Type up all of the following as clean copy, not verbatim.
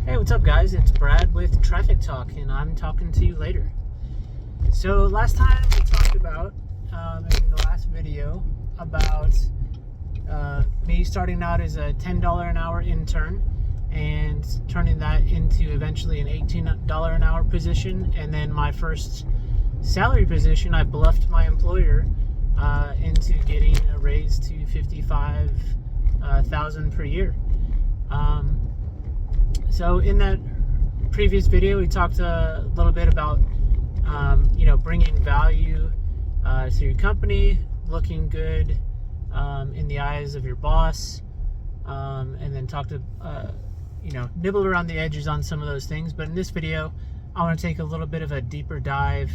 Hey, what's up, guys? It's Brad with Traffic Talk, and I'm talking to you later. So last time we talked about, in the last video, about me starting out as a $10 an hour intern and turning that into eventually an $18 an hour position, and then my first salary position, I bluffed my employer into getting a raise to $55,000 per year. So in that previous video, we talked a little bit about, bringing value to your company, looking good in the eyes of your boss, and then talked to, nibbled around the edges on some of those things. But in this video, I want to take a little bit of a deeper dive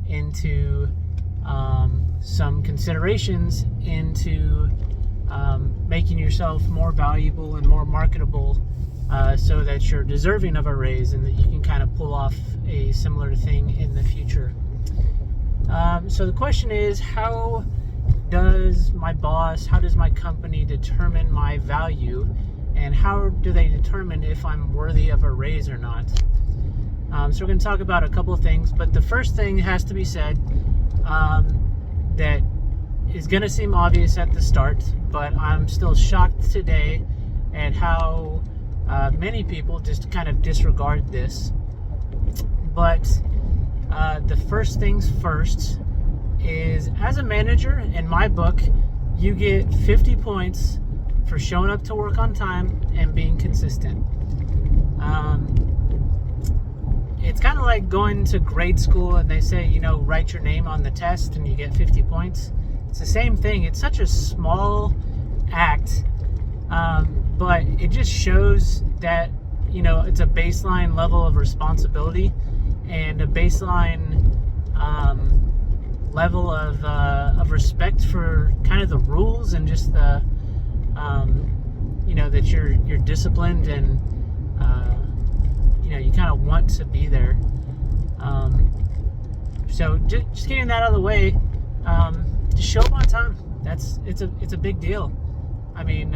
into some considerations into making yourself more valuable and more marketable, so that you're deserving of a raise and that you can kind of pull off a similar thing in the future. So the question is, how does my company determine my value, and how do they determine if I'm worthy of a raise or not? So we're going to talk about a couple of things, but the first thing has to be said that is going to seem obvious at the start, but I'm still shocked today at how many people just kind of disregard this. But the first things first is, as a manager, in my book, you get 50 points for showing up to work on time and being consistent. It's kind of like going to grade school and they say, write your name on the test and you get 50 points. It's the same thing. It's such a small act, but it just shows that, it's a baseline level of responsibility and a baseline level of respect for kind of the rules, and just the, that you're disciplined, and, you kind of want to be there. So just getting that out of the way, just show up on time. It's a big deal. I mean,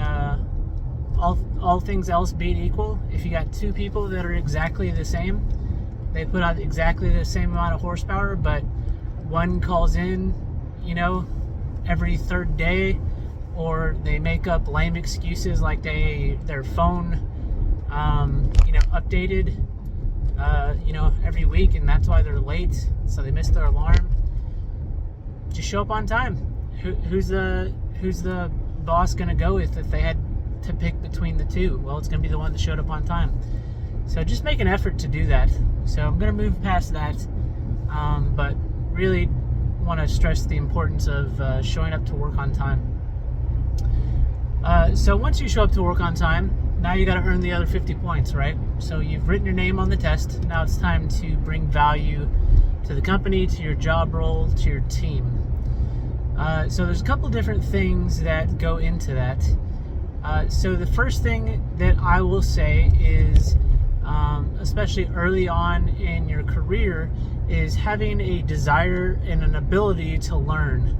all things else being equal, if you got two people that are exactly the same, they put out exactly the same amount of horsepower, but one calls in, every third day, or they make up lame excuses like their phone, updated, every week, and that's why they're late, so they missed their alarm. Just show up on time. Who's the boss gonna go with if they had to pick between the two? Well, it's gonna be the one that showed up on time. So just make an effort to do that. So I'm gonna move past that, but really want to stress the importance of showing up to work on time. So once you show up to work on time, now you got to earn the other 50 points, right? So you've written your name on the test. Now it's time to bring value to the company, to your job role, to your team. So there's a couple different things that go into that. So the first thing that I will say is, especially early on in your career, is having a desire and an ability to learn.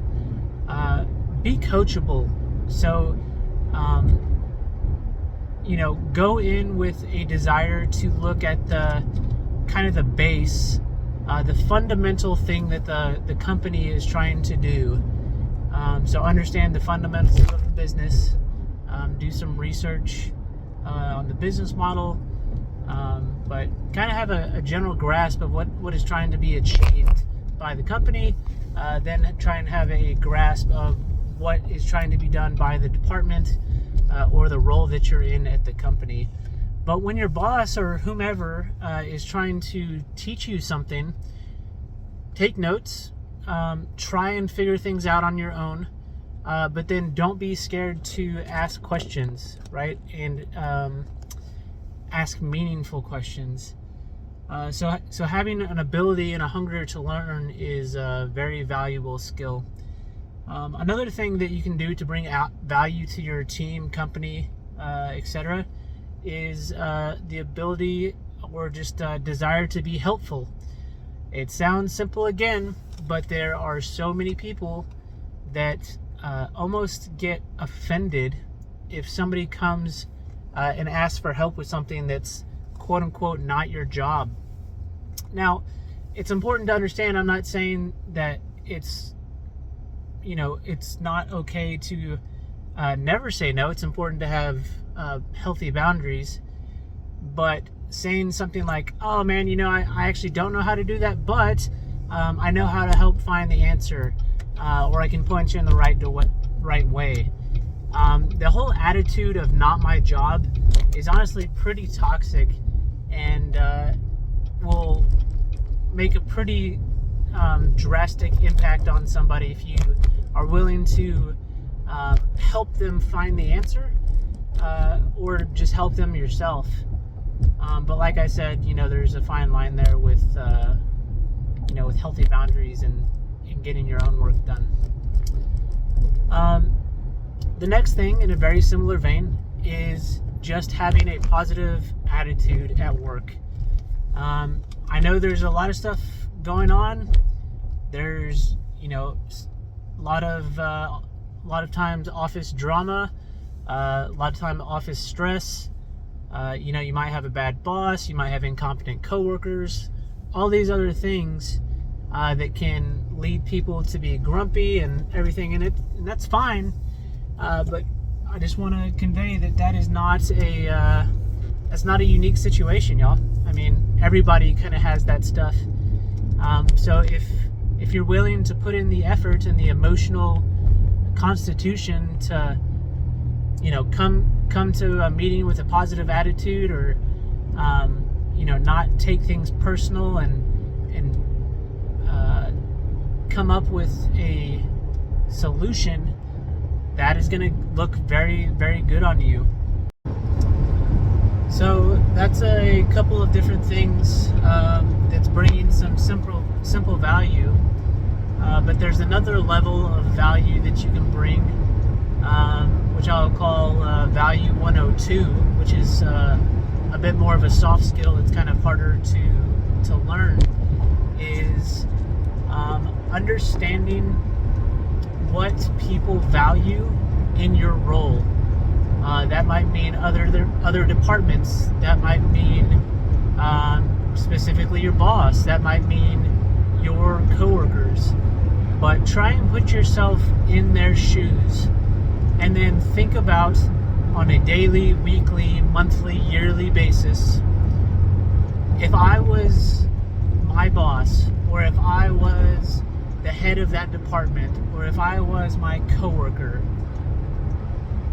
Be coachable. So, go in with a desire to look at the kind of the base, the fundamental thing that the company is trying to do. So understand the fundamentals of the business, do some research on the business model, but kind of have a general grasp of what is trying to be achieved by the company, then try and have a grasp of what is trying to be done by the department or the role that you're in at the company. But when your boss or whomever is trying to teach you something, take notes, try and figure things out on your own, but then don't be scared to ask questions, right? And ask meaningful questions. So having an ability and a hunger to learn is a very valuable skill. Another thing that you can do to bring out value to your team, company, etc., is the ability or just desire to be helpful. It sounds simple again, but there are so many people that almost get offended if somebody comes and asks for help with something that's quote unquote not your job. Now, it's important to understand, I'm not saying that it's not okay to never say no. It's important to have healthy boundaries. But saying something like, oh man, I actually don't know how to do that, but I know how to help find the answer, or I can point you in the right way. The whole attitude of not my job is honestly pretty toxic, and will make a pretty drastic impact on somebody if you are willing to help them find the answer, or just help them yourself. But like I said, there's a fine line there with with healthy boundaries and getting your own work done. The next thing, in a very similar vein, is just having a positive attitude at work. I know there's a lot of stuff going on. There's a lot of times office drama, a lot of time office stress. You might have a bad boss, you might have incompetent coworkers, all these other things that can lead people to be grumpy and everything, and that's fine. But I just want to convey that is not that's not a unique situation, y'all. I mean, everybody kind of has that stuff. So if you're willing to put in the effort and the emotional constitution to come to a meeting with a positive attitude, or not take things personal, and come up with a solution, that is going to look very, very good on you. So that's a couple of different things that's bringing some simple value, but there's another level of value that you can bring, which I'll call value 102, which is a bit more of a soft skill. It's kind of harder to learn, is understanding what people value in your role. That might mean other departments. That might mean specifically your boss. That might mean your coworkers. But try and put yourself in their shoes, and then think about, on a daily, weekly, monthly, yearly basis, if I was my boss, or if I was the head of that department, or if I was my coworker,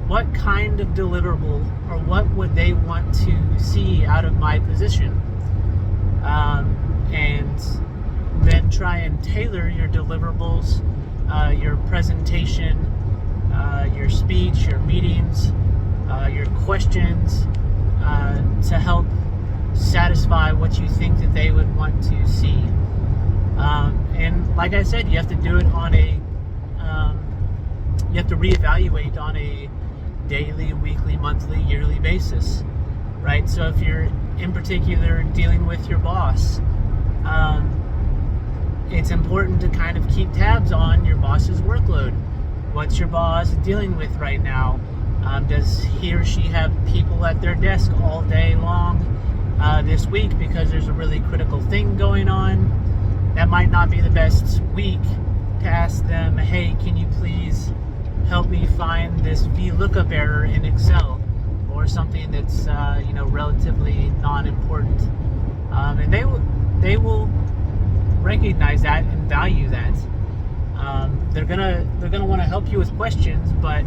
what kind of deliverable, or what would they want to see out of my position? And then try and tailor your deliverables, your presentation, your speech, your meetings, your questions, to help satisfy what you think that they would want to see. And like I said, you have to do it on you have to reevaluate on a daily, weekly, monthly, yearly basis, right? So if you're in particular dealing with your boss, it's important to kind of keep tabs on your boss's workload. What's your boss dealing with right now? Does he or she have people at their desk all day long this week because there's a really critical thing going on? That might not be the best week to ask them, hey, can you please help me find this VLOOKUP error in Excel, or something that's relatively non-important. And they will recognize that and value that. They're gonna want to help you with questions, but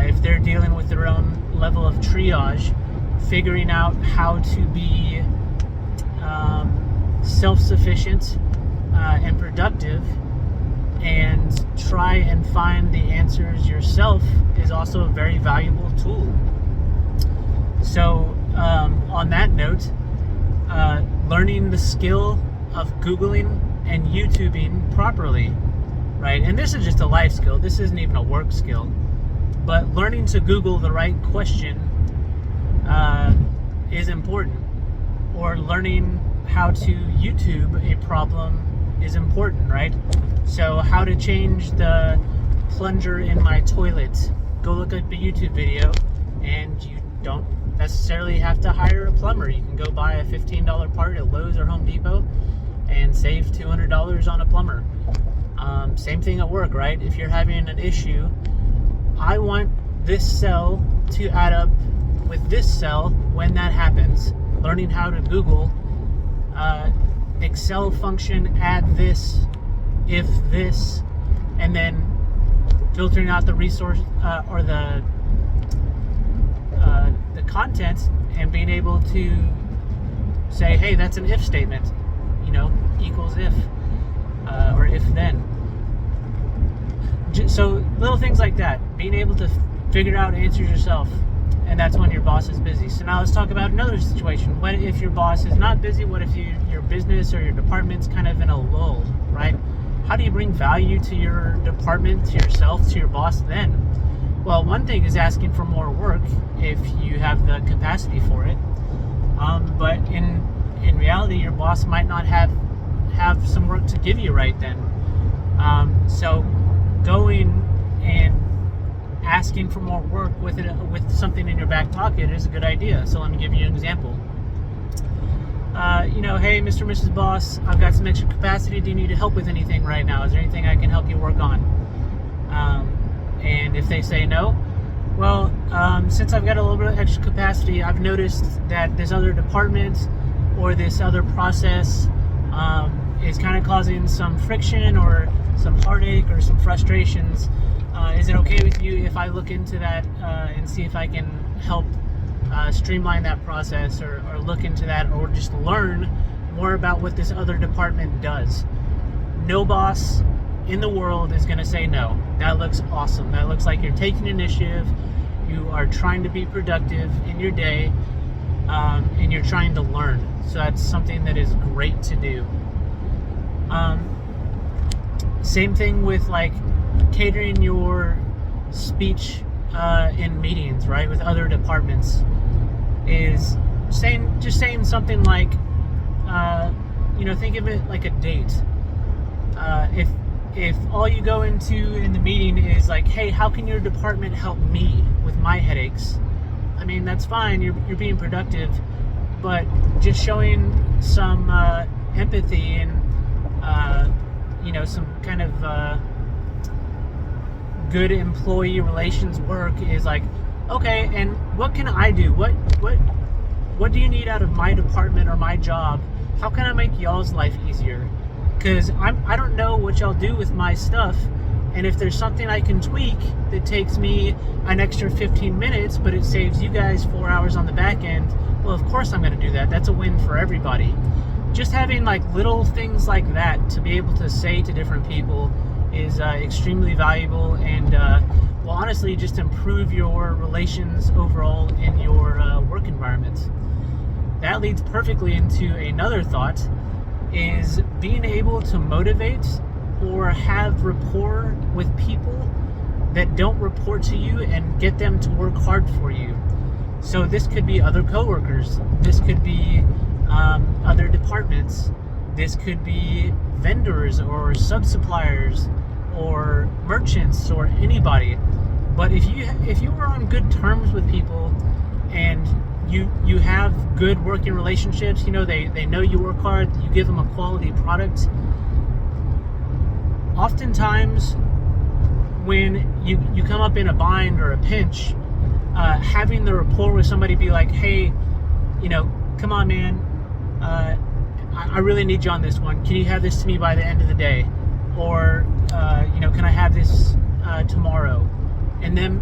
if they're dealing with their own level of triage, figuring out how to be self-sufficient and productive, and try and find the answers yourself, is also a very valuable tool. So on that note, learning the skill of Googling and YouTubing properly, right? And this is just a life skill. This isn't even a work skill. But learning to Google the right question is important. Or learning how to YouTube a problem is important, right? So how to change the plunger in my toilet. Go look up a YouTube video, and you don't necessarily have to hire a plumber. You can go buy a $15 part at Lowe's or Home Depot and save $200 on a plumber. Same thing at work, right? If you're having an issue, I want this cell to add up with this cell when that happens. Learning how to Google Excel function add this, if this, and then filtering out the resource or the content, and being able to say, hey, that's an if statement, equals if, or if then. So little things like that, being able to figure out answers yourself, and that's when your boss is busy. So now let's talk about another situation. What if your boss is not busy? What if your business or your department's kind of in a lull, right? How do you bring value to your department, to yourself, to your boss then? Well, one thing is asking for more work if you have the capacity for it. But in reality, your boss might not have some work to give you right then. So going and asking for more work with something in your back pocket is a good idea. So let me give you an example. Hey, Mr. and Mrs. Boss, I've got some extra capacity. Do you need help with anything right now? Is there anything I can help you work on? And if they say no, well, since I've got a little bit of extra capacity, I've noticed that this other department or this other process is kind of causing some friction or some heartache or some frustrations. Is it okay with you if I look into that and see if I can help streamline that process, or look into that, or just learn more about what this other department does? No boss in the world is going to say no. That looks awesome. That looks like you're taking initiative. You are trying to be productive in your day, and you're trying to learn. So that's something that is great to do. Same thing with like catering your speech in meetings, right, with other departments, is saying something like, think of it like a date. If all you go into in the meeting is like, hey, how can your department help me with my headaches? I mean, that's fine. You're being productive, but just showing some empathy and some kind of good employee relations work is like, okay, and what can I do? What do you need out of my department or my job? How can I make y'all's life easier? Because I don't know what y'all do with my stuff, and if there's something I can tweak that takes me an extra 15 minutes, but it saves you guys 4 hours on the back end, well, of course I'm going to do that. That's a win for everybody. Just having like little things like that to be able to say to different people is extremely valuable, and will honestly just improve your relations overall in your work environment. That leads perfectly into another thought, is being able to motivate or have rapport with people that don't report to you and get them to work hard for you. So this could be other coworkers, this could be other departments, this could be vendors or sub-suppliers or merchants or anybody. But if you are on good terms with people and you have good working relationships, they know you work hard, you give them a quality product. Oftentimes when you come up in a bind or a pinch, having the rapport with somebody, be like, hey, come on, man, I really need you on this one. Can you have this to me by the end of the day? Or, can I have this tomorrow? And them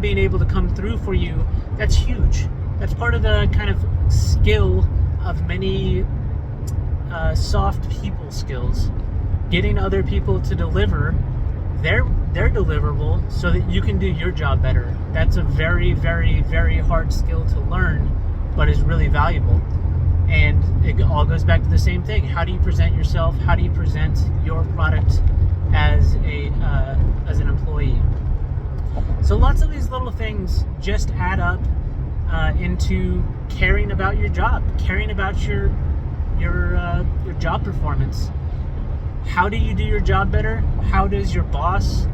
being able to come through for you, that's huge. That's part of the kind of skill of many soft people skills. Getting other people to deliver their deliverable so that you can do your job better. That's a very, very, very hard skill to learn, but is really valuable. And it all goes back to the same thing. How do you present yourself? How do you present your product as an employee? So lots of these little things just add up into caring about your job, caring about your job performance. How do you do your job better? How does your boss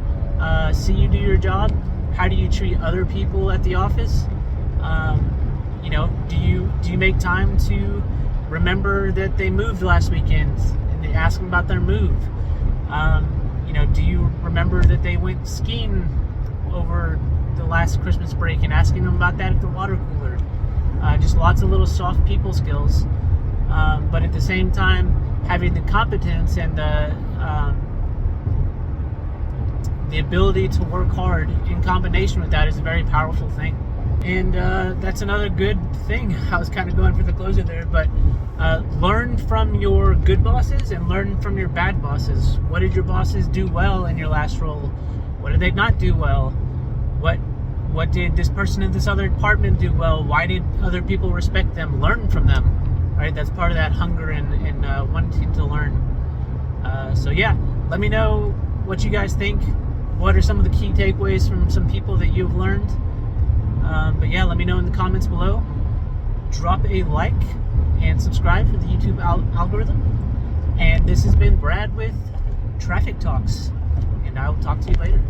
see you do your job? How do you treat other people at the office? You know, do you make time to remember that they moved last weekend and they ask them about their move? You know, do you remember that they went skiing over the last Christmas break and asking them about that at the water cooler? Just lots of little soft people skills, but at the same time having the competence and the ability to work hard in combination with that is a very powerful thing. And that's another good thing. I was kind of going for the closer there, but learn from your good bosses and learn from your bad bosses. What did your bosses do well in your last role? What did they not do well? What did this person in this other department do well? Why did other people respect them? Learn from them, right? That's part of that hunger and wanting to learn. So yeah, let me know what you guys think. What are some of the key takeaways from some people that you've learned? But yeah, let me know in the comments below. Drop a like and subscribe for the YouTube algorithm. And this has been Brad with Traffic Talks, and I will talk to you later.